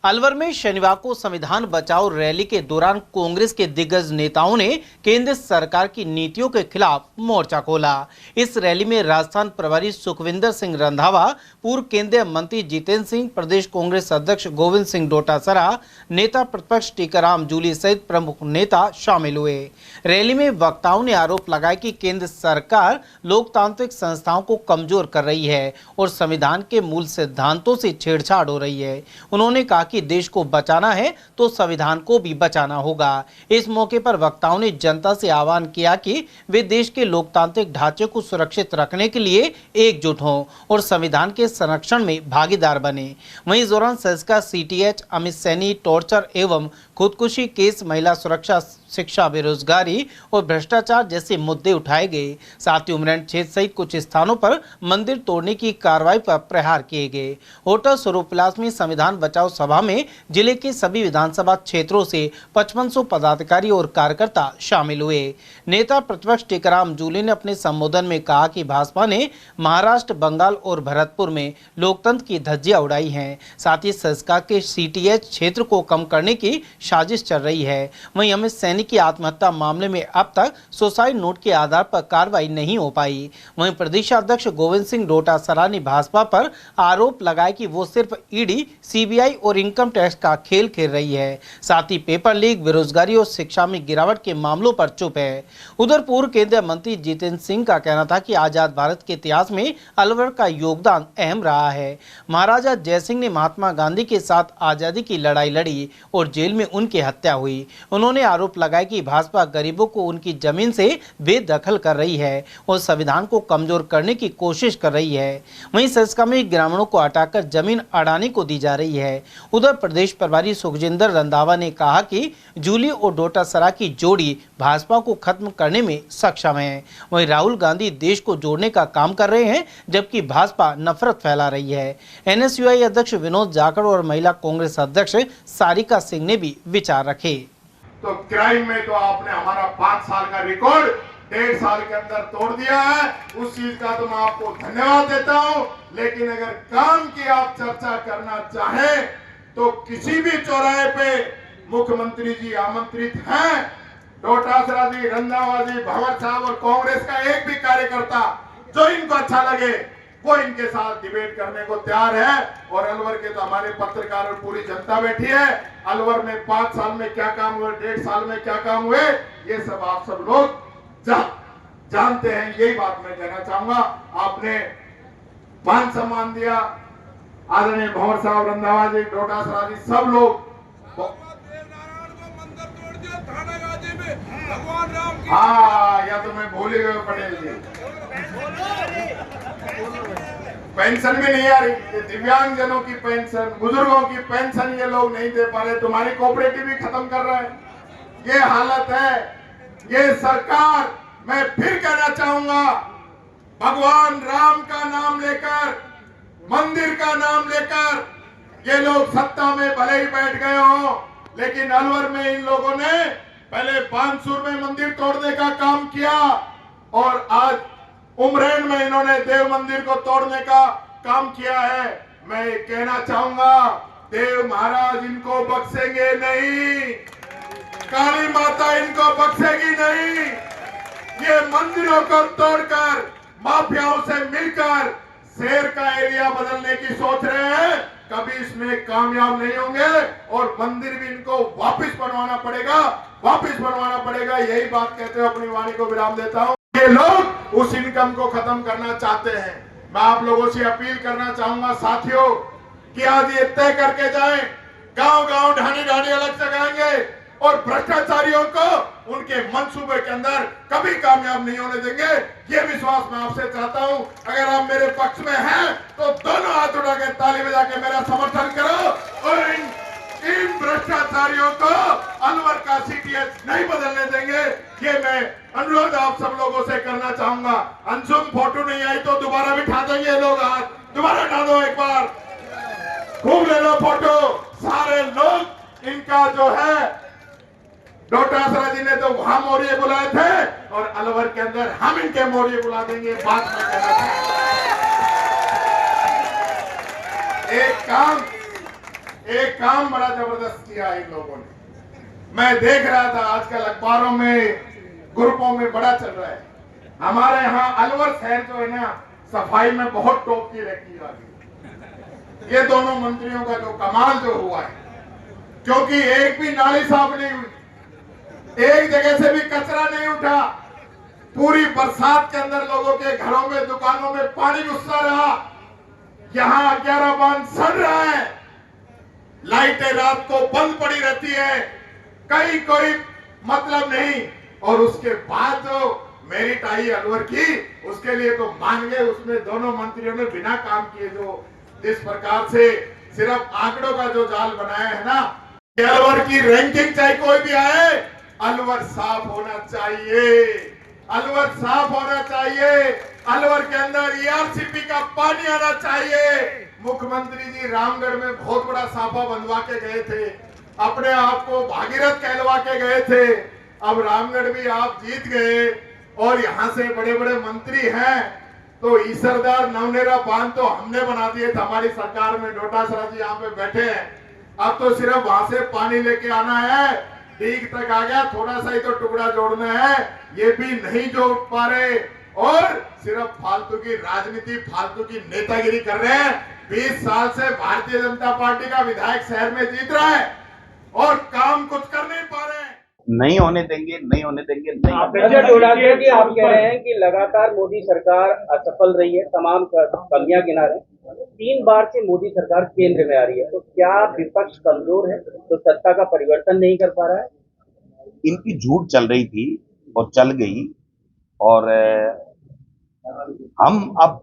अलवर में शनिवार को संविधान बचाओ रैली के दौरान कांग्रेस के दिग्गज नेताओं ने केंद्र सरकार की नीतियों के खिलाफ मोर्चा खोला। इस रैली में राजस्थान प्रभारी सुखविंदर सिंह रंधावा, पूर्व केंद्रीय मंत्री जितेंद्र सिंह, प्रदेश कांग्रेस अध्यक्ष गोविंद सिंह डोटासरा, नेता प्रतिपक्ष टीकाराम जूली सहित प्रमुख नेता शामिल हुए। रैली में वक्ताओं ने आरोप लगाया कि केंद्र सरकार लोकतांत्रिक संस्थाओं को कमजोर कर रही है और संविधान के मूल सिद्धांतों से छेड़छाड़ हो रही है। उन्होंने कहा कि देश को बचाना है तो संविधान को भी बचाना होगा। इस मौके पर वक्ताओं ने जनता से आह्वान किया कि वे देश के लोकतांत्रिक ढांचे को सुरक्षित रखने के लिए एकजुट हों और संविधान के संरक्षण में भागीदार बने। वहीं इस दौरान संस्कार, सीटीएच, अमित सैनी, टॉर्चर एवं खुदकुशी केस, महिला सुरक्षा, शिक्षा, बेरोजगारी और भ्रष्टाचार जैसे मुद्दे उठाए गए। साथ ही उमरेड क्षेत्र सहित कुछ स्थानों पर मंदिर तोड़ने की कार्रवाई पर प्रहार किए गए। होटल स्वरूपलास में संविधान बचाओ सभा में जिले के सभी विधानसभा क्षेत्रों से 5500 पदाधिकारी और कार्यकर्ता शामिल हुए। नेता प्रतिपक्ष टीकाराम जूली ने अपने संबोधन में कहा कि भाजपा ने महाराष्ट्र, बंगाल और भरतपुर में लोकतंत्र की धज्जियां उड़ाई हैं। साथ ही संस्कार के सीटीएच क्षेत्र को कम करने की साजिश चल रही है। वहीं अमित सैनी की आत्महत्या मामले में अब तक सुसाइड नोट के आधार पर कार्रवाई नहीं हो पाई। वहीं प्रदेश अध्यक्ष गोविंद सिंह डोटासरा ने भाजपा पर आरोप लगाया कि वो सिर्फ ईडी, सीबीआई और इनकम टैक्स का खेल खेल रही है। साथ ही पेपर लीक, बेरोजगारी और शिक्षा में गिरावट के मामलों पर चुप है। उधर पूर्व केंद्रीय मंत्री जितेंद्र सिंह का कहना था कि आजाद भारत के इतिहास में अलवर का योगदान अहम रहा है। महाराजा जयसिंह ने महात्मा गांधी के साथ आजादी की लड़ाई लड़ी और जेल में उनकी हत्या हुई। उन्होंने आरोप लगाया कि भाजपा गरीबों को उनकी जमीन से बेदखल कर रही है और संविधान को कमजोर करने की कोशिश कर रही है। वहीं संस्कार में ग्रामीणों को हटाकर जमीन अडानी को दी जा रही है। उधर प्रदेश प्रभारी सुखजिंदर रंधावा ने कहा कि जूली और डोटासरा की जोड़ी भाजपा को खत्म करने में सक्षम है। वहीं राहुल गांधी देश को जोड़ने का काम कर रहे हैं, जबकि भाजपा नफरत फैला रही है। एनएसयूआई अध्यक्ष विनोद जाखड़ और महिला कांग्रेस अध्यक्ष सारिका सिंह ने भी विचार रखे। तो क्राइम में तो आपने हमारा 5 साल का रिकॉर्ड 1.5 साल के अंदर तोड़ दिया है। उस चीज का तो मैं आपको धन्यवाद देता हूं। लेकिन अगर काम की आप चर्चा करना चाहें तो किसी भी चौराहे पे मुख्यमंत्री जी आमंत्रित हैं। डोटासरा जी, रंधावा जी, भंवर साहब और कांग्रेस का एक भी कार्यकर्ता जो इनको अच्छा लगे वो इनके साथ डिबेट करने को तैयार है। और अलवर के तो हमारे पत्रकार और पूरी जनता बैठी है। अलवर में 5 साल में क्या काम हुए, 1.5 साल में क्या काम हुए, ये सब आप सब लोग जानते हैं। यही बात मैं कहना चाहूंगा। आपने मान सम्मान दिया, आदरणीय भंवर साहब, रंधावा जी, डोटासरा जी, सब लोग। हाँ, या तो मैं भूल ही गए पटेल जी। पेंशन भी नहीं आ रही, दिव्यांग जनों की पेंशन, बुजुर्गों की पेंशन ये लोग नहीं दे पा रहे। तुम्हारी कोऑपरेटिव भी खत्म कर रहा है। ये हालत है। ये सरकार, मैं फिर कहना चाहूंगा, भगवान राम का नाम लेकर, मंदिर का नाम लेकर ये लोग सत्ता में भले ही बैठ गए हो, लेकिन अलवर में इन लोगों ने पहले बानसूर में मंदिर तोड़ने का काम किया और आज उमरेड में इन्होंने देव मंदिर को तोड़ने का काम किया है। मैं कहना चाहूंगा, देव महाराज इनको बख्शेंगे नहीं, काली माता इनको बख्शेगी नहीं। ये मंदिरों को तोड़कर माफियाओं से मिलकर शहर का एरिया बदलने की सोच रहे हैं। कभी इसमें कामयाब नहीं होंगे और मंदिर भी इनको वापस बनवाना पड़ेगा। यही बात कहते हुए अपनी वाणी को विराम देता हूं। ये लोग उस इनकम को खत्म करना चाहते हैं। मैं आप लोगों से अपील करना चाहूंगा साथियों कि आज ये तय करके जाएं, गांव-गांव, ढाणी-ढाणी अलग जगाएंगे और भ्रष्टाचारियों को उनके मंसूबे के अंदर कभी कामयाब नहीं होने देंगे। ये विश्वास मैं आपसे चाहता हूं। अगर आप मेरे पक्ष में हैं तो दोनों हाथ उठा के ताली बजा के मेरा समर्थन करो और इन भ्रष्टाचारियों को अलवर का सीटीएच नहीं बदलने देंगे। ये मैं अनुरोध आप सब लोगों से करना चाहूंगा। अंशुम फोटो नहीं आई तो दोबारा बिठा देंगे लोग, हाथ दोबारा उठा दो, एक बार खूब ले लो फोटो सारे लोग। इनका जो है, डोटासरा जी ने तो वहां मोरिये बुलाए थे और अलवर के अंदर हम इनके मोरिये बुला देंगे। बात में कहना एक काम बड़ा जबरदस्त किया है इन लोगों ने। मैं देख रहा था आजकल अखबारों में, ग्रुपों में बड़ा चल रहा है। हमारे यहाँ अलवर शहर जो है ना, सफाई में बहुत टॉप की रखी जाती। ये दोनों मंत्रियों का जो कमाल जो हुआ है, क्योंकि एक भी नाली साफ नहीं हुई, एक जगह से भी कचरा नहीं उठा। पूरी बरसात के अंदर लोगों के घरों में, दुकानों में पानी घुसता रहा। यहाँ 11 बांध सड़ रहा है, लाइटें रात को बंद पड़ी रहती है, कहीं कोई मतलब नहीं। और उसके बाद जो मेरिट आई अलवर की, उसके लिए तो मान गए। उसमें दोनों मंत्रियों ने बिना काम किए जो जिस प्रकार से सिर्फ आंकड़ों का जो जाल बनाया है ना, अलवर की रैंकिंग चाहे कोई भी आए, अलवर साफ होना चाहिए, अलवर साफ होना चाहिए। अलवर के अंदर ईआरसीपी का पानी आना चाहिए। मुख्यमंत्री जी रामगढ़ में बहुत बड़ा साफा बनवा के गए थे, अपने आप को भागीरथ कहलवा के गए थे। अब रामगढ़ भी आप जीत गए और यहाँ से बड़े बड़े मंत्री हैं। तो ईसरदार नवनेरा बांध तो हमने बना दिए थे हमारी सरकार में, डोटासरा जी यहाँ पे बैठे हैं। अब तो सिर्फ वहां से पानी लेके आना है, डीग तक आ गया, थोड़ा सा ही तो टुकड़ा जोड़ना है, ये भी नहीं जोड़ पा रहे। और सिर्फ फालतू की राजनीति, फालतू की नेतागिरी कर रहे हैं। 20 साल से भारतीय जनता पार्टी का विधायक शहर में जीत रहा है और काम कुछ कर नहीं पा रहे हैं। नहीं होने देंगे, नहीं होने देंगे, नहीं होने आप कह रहे हैं कि लगातार मोदी सरकार असफल रही है, तमाम कमियां गिना रहे हैं। 3 बार से मोदी सरकार केंद्र में आ रही है, तो क्या विपक्ष कमजोर है तो सत्ता का परिवर्तन नहीं कर पा रहा है? इनकी झूठ चल रही थी और चल गई, और हम अब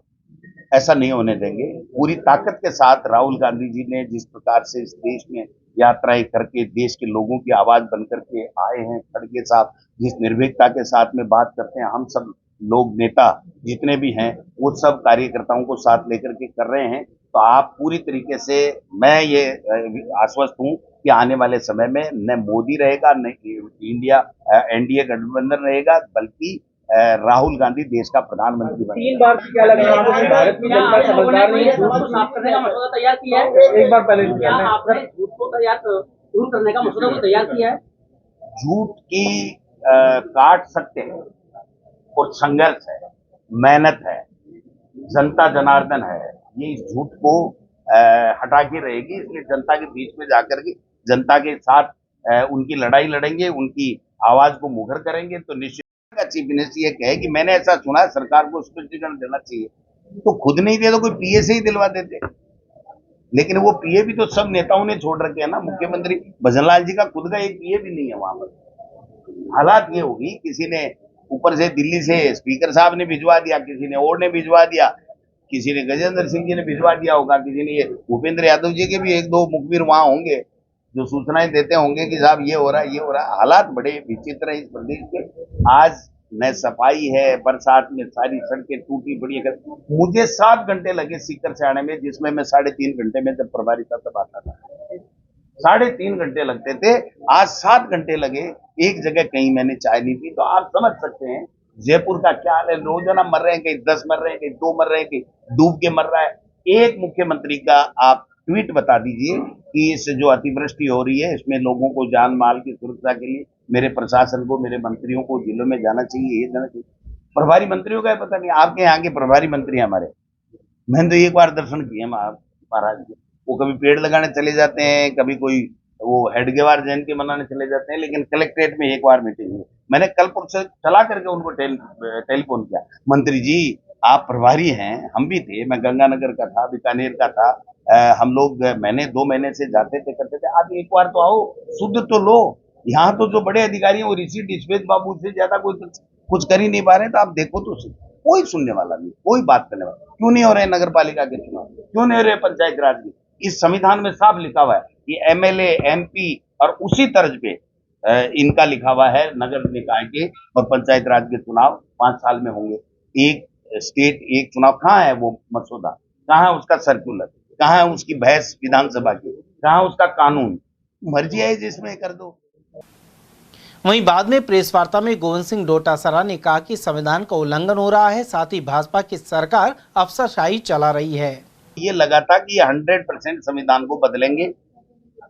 ऐसा नहीं होने देंगे। पूरी ताकत के साथ राहुल गांधी जी ने जिस प्रकार से इस देश में यात्राएं करके देश के लोगों की आवाज बनकर के आए हैं, खड़े के साथ जिस निर्भीकता के साथ में बात करते हैं, हम सब लोग नेता जितने भी हैं वो सब कार्यकर्ताओं को साथ लेकर के कर रहे हैं। तो आप पूरी तरीके से, मैं ये आश्वस्त हूं कि आने वाले समय में न मोदी रहेगा, न इंडिया एनडीए गठबंधन रहेगा, बल्कि राहुल गांधी देश का प्रधानमंत्री बनेगा। 3 बार से क्या लग रहा है भारत की जनता समझदार नहीं है? साफ करने का मसौदा तैयार किया है। एक बार पहले क्या आपने झूठ को दूर करने का मसौदा को तैयार किया है? झूठ की काट सकते हैं और संघर्ष है, मेहनत है, जनता जनार्दन है, ये इस झूठ को हटा के रहेगी। इसलिए जनता के बीच में जाकर के जनता के साथ उनकी लड़ाई लड़ेंगे, उनकी आवाज को मुखर करेंगे। तो निश्चित चीफ मिनिस्टर ये कहे कि मैंने ऐसा सुना है, सरकार को स्पष्टीकरण देना चाहिए, तो खुद नहीं दे तो कोई पीए से ही दिलवा देते। लेकिन वो पीए भी तो सब नेताओं ने छोड़ रखे हैं ना। मुख्यमंत्री भजनलाल जी का खुद का एक पीए भी नहीं है वहां पर। हालात ये होगी, किसी ने ऊपर से दिल्ली से स्पीकर साहब ने भिजवा दिया, किसी ने और ने भिजवा दिया, किसी ने गजेंद्र सिंह जी ने भिजवा दिया होगा, किसी ने ये भूपेंद्र यादव जी के भी 1-2 मुखबिर वहां होंगे जो सूचनाएं देते होंगे कि साहब ये हो रहा है, ये हो रहा है। हालात बड़े विचित्र है इस प्रदेश के। आज न सफाई है, बरसात में सारी सड़कें टूटी पड़ी है। मुझे 7 घंटे लगे सीकर से आने में, जिसमें मैं 3.5 घंटे में जब प्रभारी था तब आता था। 3.5 घंटे लगते थे, आज 7 घंटे लगे। एक जगह कहीं मैंने चाय नहीं पी। तो आप समझ सकते हैं जयपुर का क्या हाल है। रोजाना मर रहे हैं, कहीं 10 मर रहे हैं, कहीं 2 मर रहे हैं, कहीं डूब के मर रहा है। एक मुख्यमंत्री का आप ट्वीट बता दीजिए कि इस जो अतिवृष्टि हो रही है इसमें लोगों को जान माल की सुरक्षा के लिए मेरे प्रशासन को, मेरे मंत्रियों को जिलों में जाना चाहिए, ये जाना चाहिए। प्रभारी मंत्रियों का पता नहीं। आपके यहाँ के प्रभारी मंत्री हमारे, मैंने तो एक बार दर्शन किए महाराज के। वो कभी पेड़ लगाने चले जाते हैं, कभी कोई वो हेडगेवार जयंती मनाने चले जाते हैं, लेकिन कलेक्ट्रेट में एक बार मीटिंग हुई। मैंने कल से चला करके उनको टेलीफोन किया, मंत्री जी आप प्रभारी हैं, हम भी थे, मैं गंगानगर का था, बीकानेर का था, हम लोग महीने 2 महीने से जाते थे, करते थे। आप एक बार तो आओ, शुद्ध तो लो। यहाँ तो जो बड़े अधिकारी हैं वो ऋषि डिस्पेज बाबू से ज्यादा कोई कुछ कर ही नहीं पा रहे। तो आप देखो तो कोई सुनने वाला नहीं, कोई बात करने वाला। क्यों नहीं हो रहे नगर पालिका के चुनाव, क्यों नहीं हो रहे पंचायत राज की? इस संविधान में साफ लिखा हुआ है कि एमएलए, एमपी और उसी तर्ज पे इनका लिखा हुआ है नगर निकाय के और पंचायत राज के चुनाव 5 साल में होंगे। एक स्टेट एक चुनाव। कहाँ है वो मसौदा, कहाँ है उसका सर्कुलर, कहाँ है उसकी बहस विधानसभा की, कहाँ उसका कानून? मर्जी है जिसमें कर दो। वहीं बाद में प्रेस वार्ता में गोविंद सिंह डोटासरा ने कहा कि संविधान का उल्लंघन हो रहा है, साथ ही भाजपा की सरकार अफसरशाही चला रही है। ये लगा था कि 100% संविधान को बदलेंगे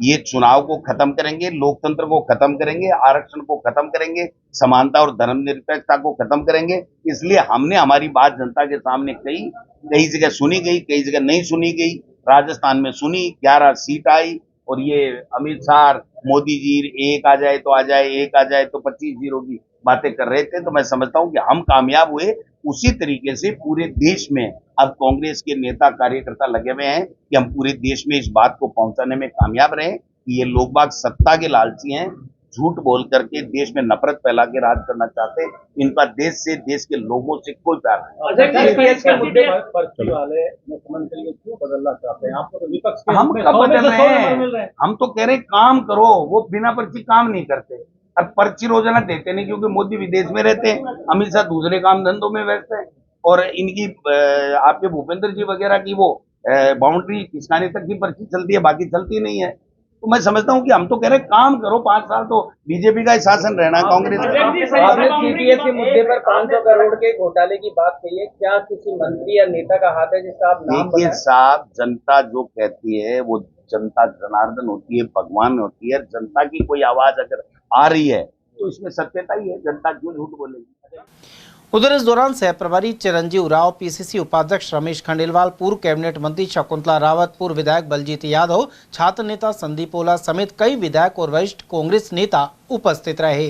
ये चुनाव को खत्म करेंगे, लोकतंत्र को खत्म करेंगे, आरक्षण को खत्म करेंगे, समानता और धर्मनिरपेक्षता को खत्म करेंगे। इसलिए हमने हमारी बात जनता के सामने कही, कई जगह सुनी गई, कई जगह नहीं सुनी गई। राजस्थान में सुनी, 11 सीट आई, और ये अमित शाह, मोदी जी एक आ जाए तो आ जाए, एक आ जाए तो 25-0 की बातें कर रहे थे। तो मैं समझता हूं कि हम कामयाब हुए। उसी तरीके से पूरे देश में अब कांग्रेस के नेता कार्यकर्ता लगे हुए हैं कि हम पूरे देश में इस बात को पहुंचाने में कामयाब रहे कि ये लोग बाग सत्ता के लालची हैं, झूठ बोल करके देश में नफरत फैला के राज करना चाहते हैं। इनका देश से, देश के लोगों से कोई प्यार नहीं। देश के मुद्दे पर पर्ची वाले मुख्यमंत्री को क्यों बदलना चाहते हैं? आपको तो विपक्ष के हम कब बदल रहे हैं? हम तो कह रहे हैं काम करो। वो बिना पर्ची काम नहीं करते, और पर्ची रोजाना देते नहीं, क्योंकि मोदी विदेश में रहते हैं, अमित शाह दूसरे काम धंधों में व्यस्त है, और इनकी आपके भूपेंद्र जी वगैरह की वो बाउंड्री किसानी तक की पर्ची चलती है, बाकी चलती नहीं है। तो मैं समझता हूँ कि हम तो कह रहे हैं काम करो। 5 साल तो बीजेपी का ही शासन रहना है, कांग्रेस का। आपने सीपीएफ के मुद्दे पर 500 करोड़ के घोटाले की बात कही है, क्या किसी मंत्री या नेता का हाथ है जिसका आप नाम देखिए साहब, जनता जो कहती है वो जनता जनार्दन होती है, भगवान होती है। जनता की कोई आवाज अगर आ रही है तो इसमें सत्यता ही है, जनता क्यों झूठ बोलेगी। उधर इस दौरान सह प्रभारी चिरंजीव राव, पीसीसी उपाध्यक्ष रमेश खंडेलवाल, पूर्व कैबिनेट मंत्री शकुंतला रावत, पूर्व विधायक बलजीत यादव, छात्र नेता संदीप ओला समेत कई विधायक और वरिष्ठ कांग्रेस नेता उपस्थित रहे।